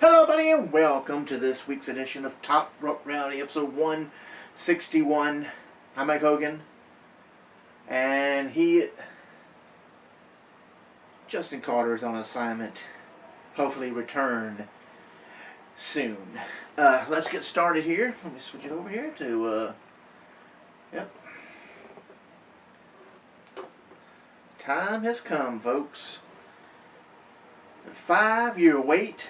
Hello, everybody, and welcome to this week's edition of Top Rope Reality, episode 161. I'm Mike Hogan, and Justin Carter is on assignment. Hopefully return soon. Let's get started here. Let me switch it over here to, yep. Time has come, folks. The 5-year wait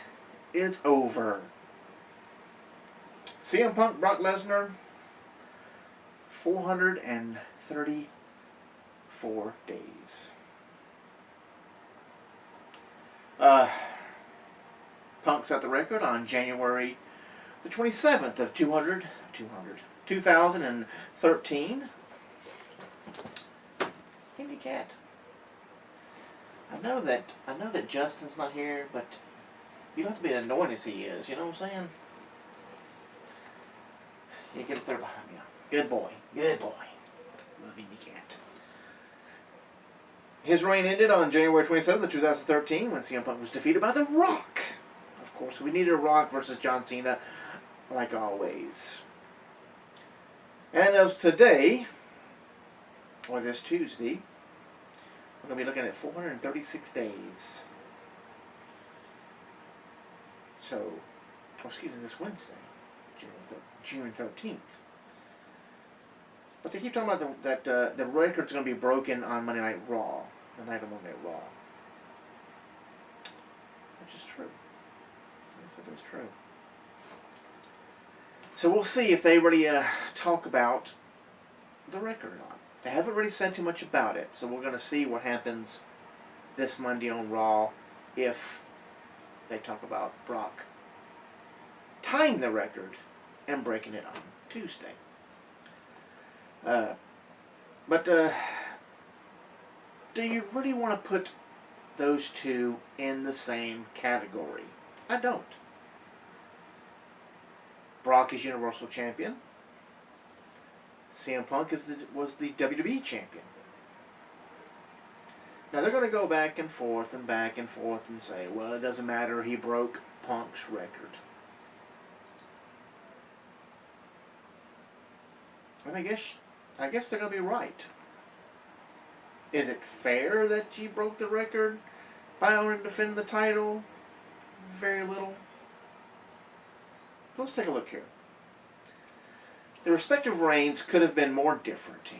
is over. CM Punk, Brock Lesnar, 434 days. Punk set the record on January the 27th of 2013. Hey, cat. I know that Justin's not here, but you don't have to be as annoying as he is, you know what I'm saying? You get up there behind me. Good boy. Good boy. Love you, cat. His reign ended on January 27th of 2013 when CM Punk was defeated by The Rock. Of course, we needed a Rock versus John Cena, like always. And as today, or this Tuesday, we're going to be looking at 436 days. So, excuse me, this Wednesday, June 13th. But they keep talking about that the record's going to be broken on Monday Night Raw. The night of Monday Night Raw. Which is true. Yes, it is true. So we'll see if they really talk about the record or not. They haven't really said too much about it. So we're going to see what happens this Monday on Raw if they talk about Brock tying the record and breaking it on Tuesday. But do you really want to put those two in the same category? I don't. Brock is Universal Champion. CM Punk was the WWE Champion. Now they're going to go back and forth and say, well, it doesn't matter, he broke Punk's record. And I guess they're going to be right. Is it fair that he broke the record by only defending the title? Very little. Let's take a look here. The respective reigns could have been more different.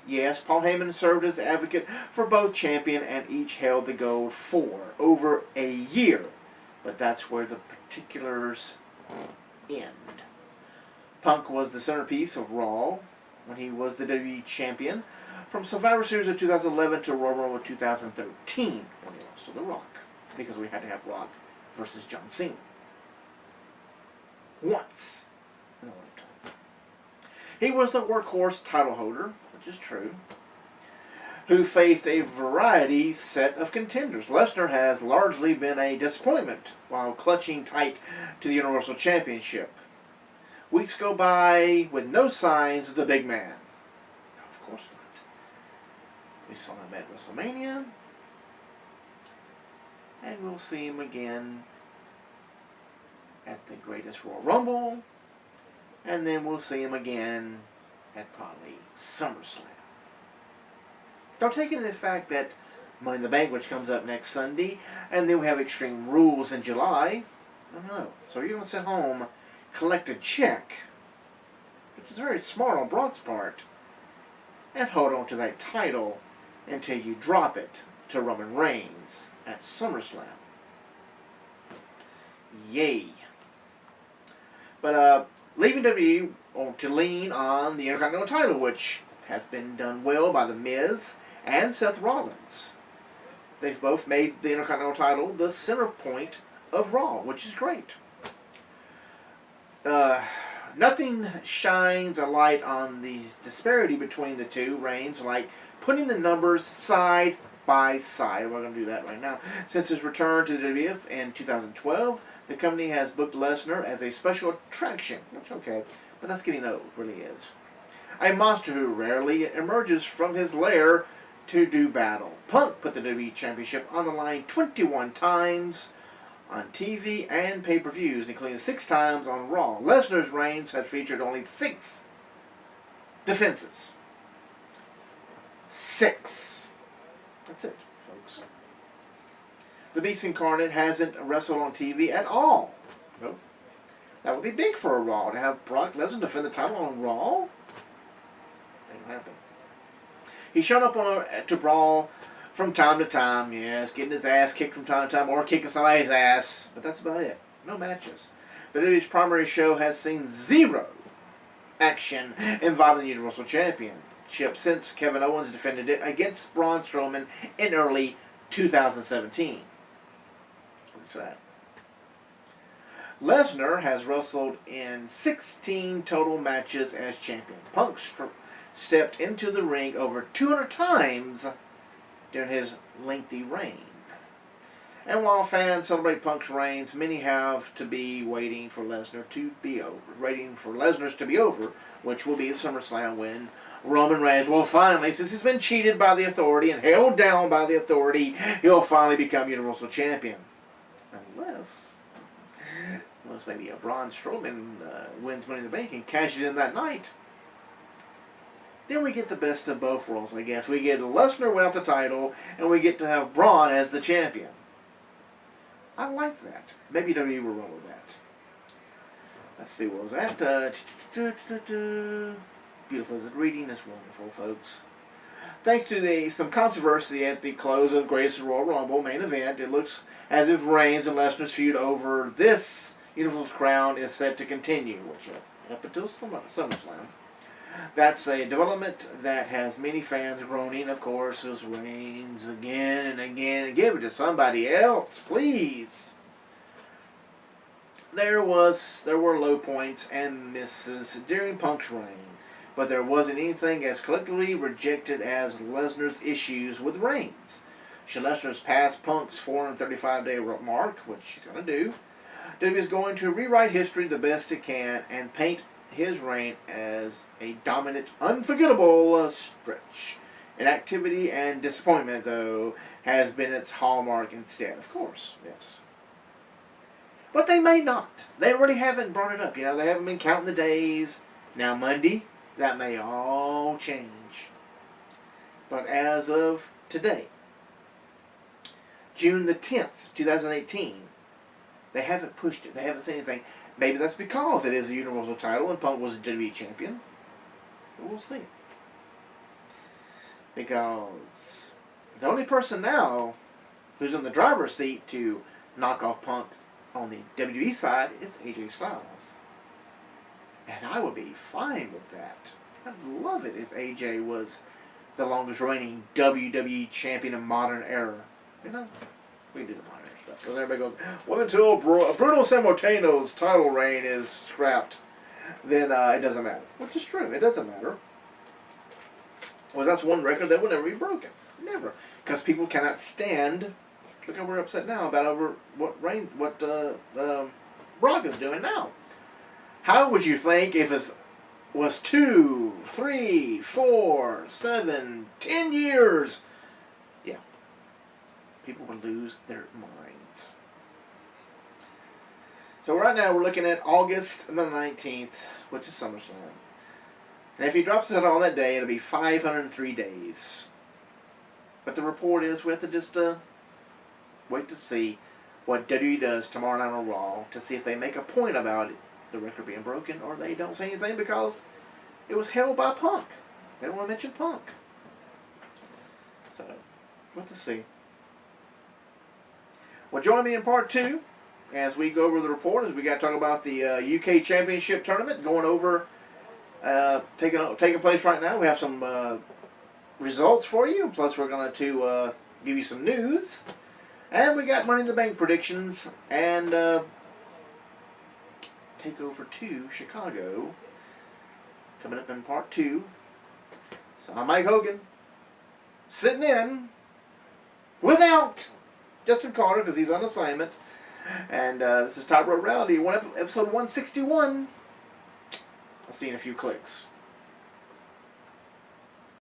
Yes, Paul Heyman served as advocate for both champion and each held the gold for over a year. But that's where the particulars end. Punk was the centerpiece of Raw when he was the WWE Champion from Survivor Series of 2011 to Royal Rumble 2013 when he lost to The Rock. Because we had to have Rock versus John Cena. Once in a lifetime. He was the workhorse title holder, which is true, who faced a variety set of contenders. Lesnar has largely been a disappointment while clutching tight to the Universal Championship. Weeks go by with no signs of the big man. No, of course not. We saw him at WrestleMania, and we'll see him again at the Greatest Royal Rumble, and then we'll see him again at probably SummerSlam. Don't take into the fact that Money in the Bank, which comes up next Sunday, and then we have Extreme Rules in July. No. So you're going to sit home, collect a check, which is very smart on Brock's part, and hold on to that title until you drop it to Roman Reigns at SummerSlam. Yay. But leaving WWE or to lean on the Intercontinental title, which has been done well by The Miz and Seth Rollins. They've both made the Intercontinental title the center point of Raw, which is great. Nothing shines a light on the disparity between the two reigns like putting the numbers side by side. We're going to do that right now. Since his return to the WWF in 2012, the company has booked Lesnar as a special attraction, which okay, but that's getting old, really is. A monster who rarely emerges from his lair to do battle. Punk put the WWE Championship on the line 21 times on TV and pay-per-views, including 6 times on Raw. Lesnar's reigns has featured only 6 defenses. 6. That's it, folks. The Beast Incarnate hasn't wrestled on TV at all. Nope. That would be big for a Raw, to have Brock Lesnar defend the title on Raw. Ain't happen. He's shown up to Brawl from time to time, yes, getting his ass kicked from time to time, or kicking somebody's ass, but that's about it. No matches. But his primary show has seen 0 action involving the Universal Championship since Kevin Owens defended it against Braun Strowman in early 2017. That's pretty sad. Lesnar has wrestled in 16 total matches as champion. Punk stepped into the ring over 200 times during his lengthy reign. And while fans celebrate Punk's reigns, many have to be waiting for Lesnar to be over. Waiting for Lesnar's to be over, which will be at SummerSlam when Roman Reigns will finally, since he's been cheated by the Authority and held down by the Authority, he'll finally become Universal Champion. Unless maybe a Braun Strowman wins Money in the Bank and cashes in that night. Then we get the best of both worlds, I guess. We get Lesnar without the title, and we get to have Braun as the champion. I like that. Maybe WWE will roll with that. Let's see, what was that? Beautiful. Is it reading? It's wonderful, folks. Thanks to some controversy at the close of Greatest Royal Rumble main event, it looks as if Reigns and Lesnar's feud over this Universal Crown is set to continue, which up until SummerSlam. That's a development that has many fans groaning, of course, as Reigns again and again, and give it to somebody else, please. There were low points and misses during Punk's reign, but there wasn't anything as collectively rejected as Lesnar's issues with Reigns. Should Lesnar's pass Punk's 435-day mark, which he's going to do, WWE is going to rewrite history the best it can and paint his reign as a dominant, unforgettable stretch. Inactivity and disappointment, though, has been its hallmark instead. Of course, yes. But they may not. They really haven't brought it up. You know, they haven't been counting the days. Now Monday, that may all change. But as of today, June the 10th, 2018, they haven't pushed it. They haven't said anything. Maybe that's because it is a Universal title and Punk was a WWE champion. But we'll see. Because the only person now who's in the driver's seat to knock off Punk on the WWE side is AJ Styles. And I would be fine with that. I'd love it if AJ was the longest reigning WWE champion in modern era. You know, we can do the modern era stuff. Because everybody goes, well, until Bruno Sammartino's title reign is scrapped, then it doesn't matter. Which is true. It doesn't matter. Well, that's one record that will never be broken. Never. Because people cannot stand. Look how we're upset now about over what Brock is doing now. How would you think if it was 2, 3, 4, 7, 10 years? Yeah. People would lose their minds. So right now we're looking at August the 19th, which is SummerSlam. And if he drops it on that day, it'll be 503 days. But the report is we have to just wait to see what WWE does tomorrow night on Raw to see if they make a point about it, the record being broken, or they don't say anything because it was held by Punk. They don't want to mention Punk. So, we'll have to see. Well, join me in part 2 as we go over the report, as we got to talk about the UK Championship Tournament going over taking place right now. We have some results for you. Plus, we're going to give you some news. And we got Money in the Bank predictions. And Takeover 2 Chicago coming up in part 2. So I'm Mike Hogan, sitting in without Justin Carter because he's on assignment. And this is Top Rope Reality, episode 161. I'll see you in a few clicks.